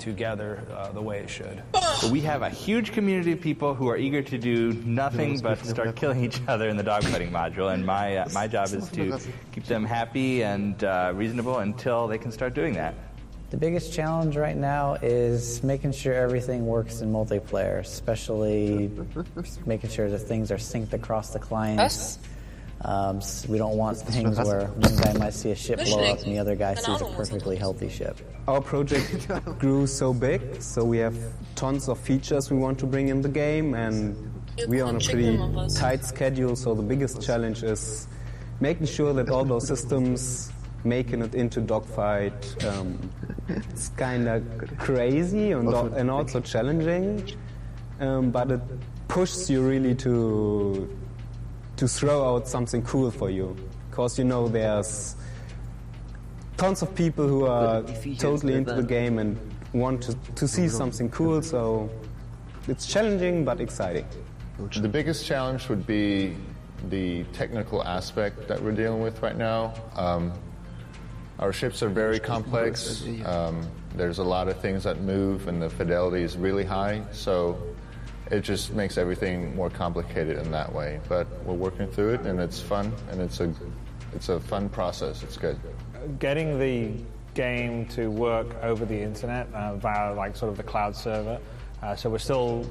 together the way it should. So we have a huge community of people who are eager to do nothing but start killing each other in the dogfighting module, and my job is to keep them happy and reasonable until they can start doing that. The biggest challenge right now is making sure everything works in multiplayer, especially making sure that things are synced across the clients. We don't want things where one guy might see a ship blow up and the other guy sees a perfectly healthy ship. Our project grew so big, so we have tons of features we want to bring in the game, and we are on a pretty tight schedule, so the biggest challenge is making sure that all those systems making it into dogfight. It's kind of crazy and also challenging, but it pushes you really to throw out something cool for you, because you know there's tons of people who are totally into the game and want to see something cool, so it's challenging but exciting. The biggest challenge would be the technical aspect that we're dealing with right now. Our ships are very complex. There's a lot of things that move and the fidelity is really high, so it just makes everything more complicated in that way. But we're working through it, and it's fun, and it's a fun process. It's good. Getting the game to work over the internet via like sort of the cloud server. So we're still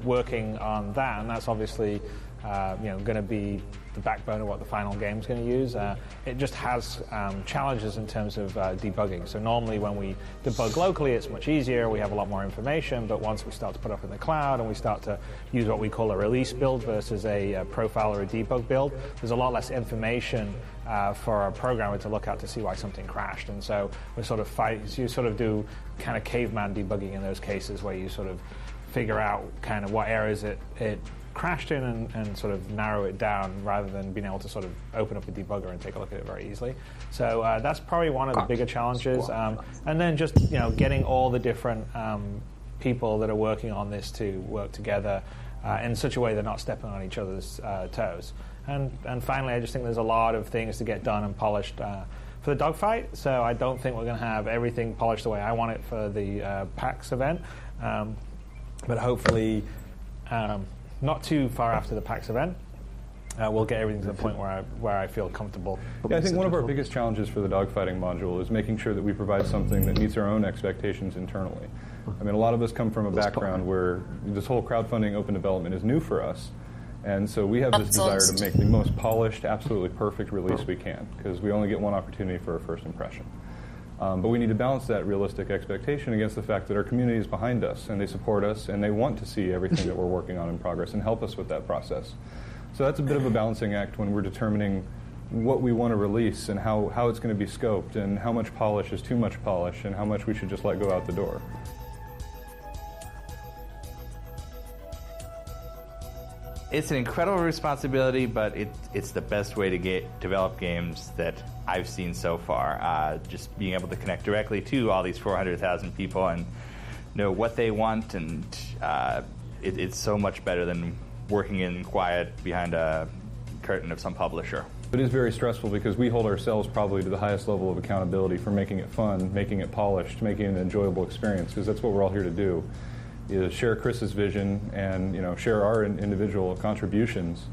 working on that, and that's obviously going to be the backbone of what the final game is going to use. It just has challenges in terms of debugging. So normally when we debug locally, it's much easier. We have a lot more information, but once we start to put up in the cloud and we start to use what we call a release build versus a profile or a debug build, there's a lot less information for a programmer to look at to see why something crashed. And so we're sort of you sort of do kind of caveman debugging in those cases where you sort of figure out kind of what areas it crashed in and sort of narrow it down rather than being able to sort of open up a debugger and take a look at it very easily. So that's probably one of the bigger challenges. And then just getting all the different people that are working on this to work together in such a way they're not stepping on each other's toes. And finally, I just think there's a lot of things to get done and polished for the dogfight. So I don't think we're going to have everything polished the way I want it for the PAX event. But hopefully, not too far after the PAX event, we'll get everything to the point where I feel comfortable. Yeah, I think one of our biggest challenges for the dogfighting module is making sure that we provide something that meets our own expectations internally. I mean, a lot of us come from a background where this whole crowdfunding open development is new for us. And so we have this desire to make the most polished, absolutely perfect release we can, because we only get one opportunity for a first impression. But we need to balance that realistic expectation against the fact that our community is behind us, and they support us, and they want to see everything that we're working on in progress and help us with that process. So that's a bit of a balancing act when we're determining what we want to release and how it's going to be scoped and how much polish is too much polish and how much we should just let go out the door. It's an incredible responsibility, but it's the best way to develop games that I've seen so far. Just being able to connect directly to all these 400,000 people and know what they want, and it's so much better than working in quiet behind a curtain of some publisher. It is very stressful because we hold ourselves probably to the highest level of accountability for making it fun, making it polished, making it an enjoyable experience, because that's what we're all here to do. Is share Chris's vision and share our individual contributions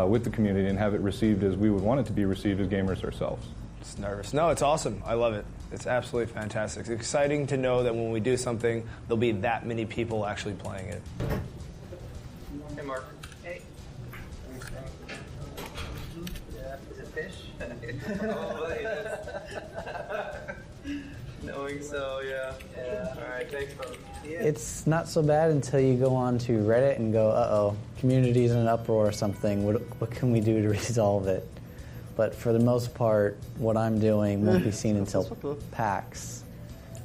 with the community and have it received as we would want it to be received as gamers ourselves. Just nervous. No, it's awesome. I love it. It's absolutely fantastic. It's exciting to know that when we do something, there'll be that many people actually playing it. Hey, Mark. Hey. Yeah, is it fish? Oh, wait. Knowing so, yeah. All right, thanks, brother. It's not so bad until you go on to Reddit and go, uh-oh, community's in an uproar or something. What can we do to resolve it? But for the most part, what I'm doing won't be seen until PAX,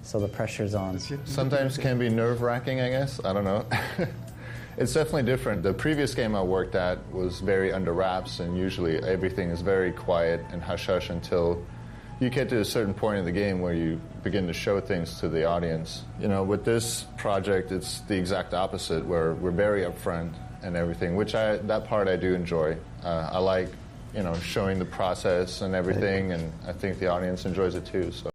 so the pressure's on. Sometimes can be nerve-wracking, I guess. I don't know. It's definitely different. The previous game I worked at was very under wraps, and usually everything is very quiet and hush-hush until you get to a certain point in the game where you begin to show things to the audience. With this project, it's the exact opposite, where we're very upfront and everything, which that part I do enjoy. I like, showing the process and everything, and I think the audience enjoys it too. So.